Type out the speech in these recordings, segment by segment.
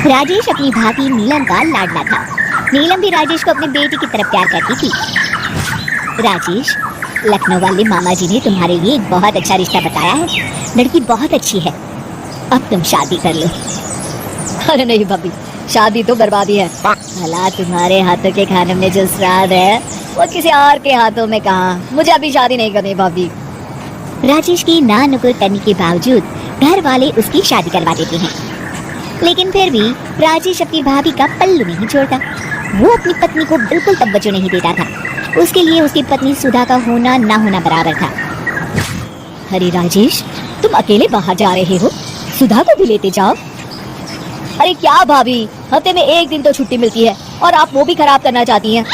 राजेश अपनी भाभी नीलम का लाडला था। नीलम भी राजेश को अपने बेटे की तरफ प्यार करती थी। राजेश, लखनऊ वाले मामा जी ने तुम्हारे लिए एक बहुत अच्छा रिश्ता बताया है। लड़की बहुत अच्छी है, अब तुम शादी कर लो। अरे नहीं भाभी, शादी तो बर्बादी है। भला तुम्हारे हाथों के खाने में जो स्वाद है वो किसी और के हाथों में कहाँ। मुझे अभी शादी नहीं करनी भाभी। राजेश की ना नुकुर करने के बावजूद घर वाले उसकी शादी करवा देते हैं, लेकिन फिर भी राजेश अपनी भाभी का पल्लू नहीं छोड़ता। वो अपनी पत्नी को बिल्कुल तवज्जो नहीं देता था। उसके लिए उसकी पत्नी सुधा का होना ना होना बराबर था। अरे राजेश, तुम अकेले बाहर जा रहे हो, सुधा को भी लेते जाओ। अरे क्या भाभी, हफ्ते में एक दिन तो छुट्टी मिलती है और आप वो भी खराब करना चाहती हैं।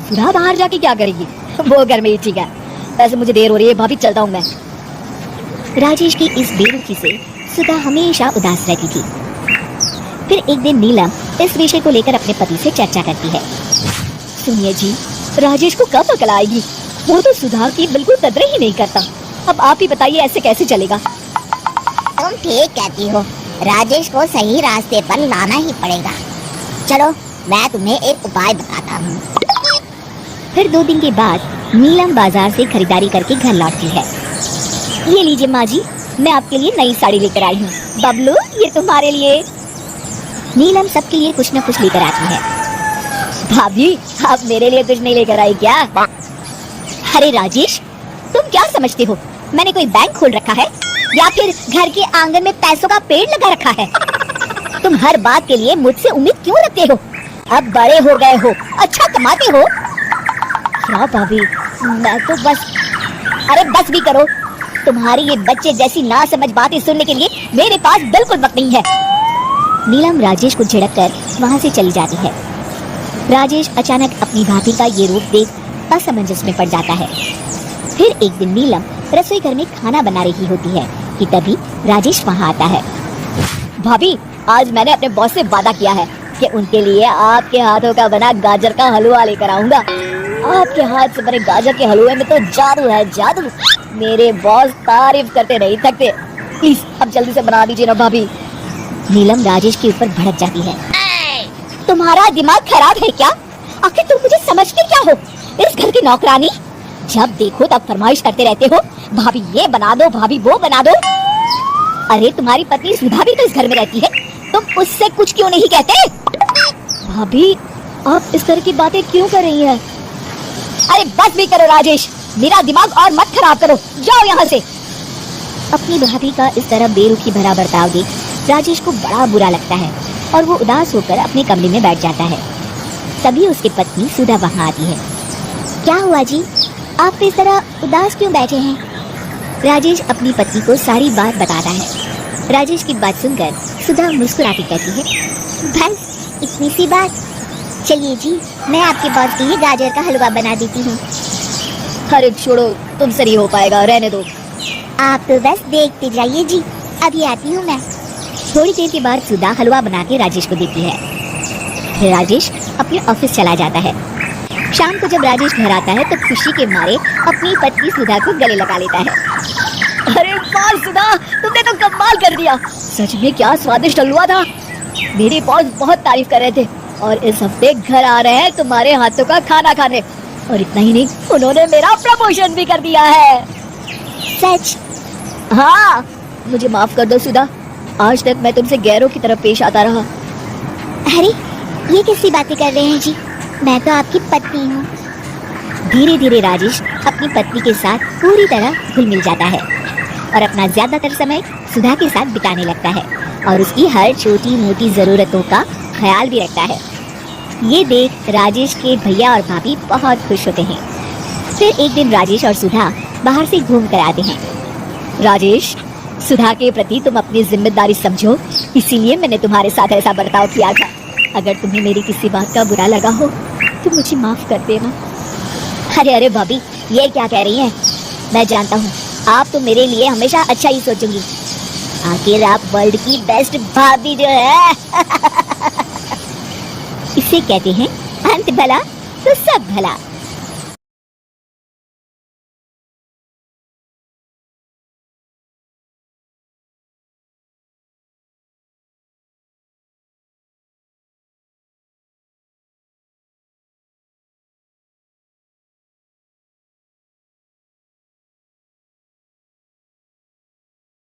सुधा बाहर जाके क्या करेगी, वो घर में ही ठीक है। वैसे मुझे देर हो रही है भाभी, चलता हूँ मैं। राजेश की इस बेरुखी से सुधा हमेशा उदास रहती थी। फिर एक दिन नीलम इस विषय को लेकर अपने पति से चर्चा करती है। सुनिए जी, राजेश को कब अकल आएगी? वो तो सुधा की बिल्कुल कदर ही नहीं करता। अब आप ही बताइए, ऐसे कैसे चलेगा? तुम ठीक कहती हो, राजेश को सही रास्ते पर लाना ही पड़ेगा। चलो मैं तुम्हें एक उपाय बताता हूँ। फिर 2 दिन के बाद नीलम बाजार से खरीदारी करके घर लौटती है। ये लीजिए माँ जी, मैं आपके लिए नई साड़ी लेकर आई हूँ। बबलू, ये तुम्हारे लिए। नीलम सबके लिए कुछ न कुछ लेकर आती है। भाभी, आप मेरे लिए कुछ नहीं लेकर आई क्या? अरे राजेश, तुम क्या समझते हो, मैंने कोई बैंक खोल रखा है या फिर घर के आंगन में पैसों का पेड़ लगा रखा है? तुम हर बात के लिए मुझसे उम्मीद क्यों रखते हो? अब बड़े हो गए हो, अच्छा कमाते हो। क्या भाभी, मैं तो बस, अरे बस भी करो। तुम्हारी ये बच्चे जैसी ना समझ बातें सुनने के लिए मेरे पास बिल्कुल वक्त नहीं है। नीलम राजेश को झिड़क कर वहाँ से चली जाती है। राजेश अचानक अपनी भाभी का ये रूप देख असमंजस में पड़ जाता है। फिर एक दिन नीलम रसोई घर में खाना बना रही होती है कि तभी राजेश वहाँ आता है। भाभी, आज मैंने अपने बॉस से वादा किया है कि उनके लिए आपके हाथों का बना गाजर का हलवा लेकर आऊंगा। आपके हाथ से बने गाजर के हलवे में तो जादू है, जादू। मेरे बॉस तारीफ करते नहीं थकते। प्लीज अब जल्दी से बना दीजिए ना भाभी। नीलम राजेश के ऊपर भड़क जाती है। तुम्हारा दिमाग खराब है क्या? आखिर तुम मुझे समझते क्या हो? इस घर की नौकरानी? जब देखो तब फरमाइश करते रहते हो, भाभी ये बना दो, भाभी वो बना दो। अरे तुम्हारी पत्नी सुधा भी तो इस घर में रहती है, तुम उससे कुछ क्यों नहीं कहते? भाभी, आप इस तरह की बातें क्यों कर रही हैं? अरे बस भी करो राजेश, मेरा दिमाग और मत खराब करो, जाओ यहाँ से। अपनी भाभी का इस तरह बेरुखी भरा बर्ताव देख राजेश को बड़ा बुरा लगता है और वो उदास होकर अपने कमरे में बैठ जाता है। तभी उसकी पत्नी सुधा वहाँ आती है। क्या हुआ जी, आप इस तरह उदास क्यों बैठे हैं? राजेश अपनी पत्नी को सारी बात बताता है। राजेश की बात सुनकर सुधा मुस्कुराती कहती है, बस इतनी सी बात? चलिए जी, मैं आपके बॉस के लिए गाजर का हलवा बना देती हूँ। अरे छोड़ो, तुमसे नहीं हो पाएगा, रहने दो। आप तो बस देखते जाइए जी, अभी आती हूँ मैं। थोड़ी देर के बाद सुधा हलवा बना के राजेश को देती है। फिर राजेश अपने ऑफिस चला जाता है। शाम को जब राजेश घर आता है तो खुशी के मारे अपनी पत्नी सुधा को गले लगा लेता है। अरे वाह सुधा, तुमने तो कमाल कर दिया। सच में क्या स्वादिष्ट हलवा था। मेरे बॉस बहुत तारीफ कर रहे थे और इस हफ्ते घर आ रहे हैं तुम्हारे हाथों का खाना खाने। और इतना ही नहीं, उन्होंने मेरा प्रमोशन भी कर दिया है। सच? हाँ, मुझे माफ कर दो सुधा, आज तक मैं तुमसे गैरों की तरफ पेश आता रहा। अरे ये कैसी बातें कर रहे हैं जी, मैं तो आपकी पत्नी हूँ। धीरे धीरे राजेश अपनी पत्नी के साथ पूरी तरह घुल मिल जाता है और अपना ज्यादातर समय सुधा के साथ बिताने लगता है और उसकी हर छोटी मोटी जरूरतों का ख्याल भी रखता है। ये देख राजेश के भैया और भाभी बहुत खुश होते हैं। फिर एक दिन राजेश और सुधा बाहर से घूम कर आते हैं। राजेश, सुधा के प्रति तुम अपनी जिम्मेदारी समझो, इसीलिए मैंने तुम्हारे साथ ऐसा बर्ताव किया था। अगर तुम्हें मेरी किसी बात का बुरा लगा हो तो मुझे माफ कर देना। अरे अरे भाभी, ये क्या कह रही हैं? मैं जानता हूँ आप तो मेरे लिए हमेशा अच्छा ही सोचूंगी। आखिर आप वर्ल्ड की बेस्ट भाभी जो है। इसे कहते हैं अंत भला तो सब भला।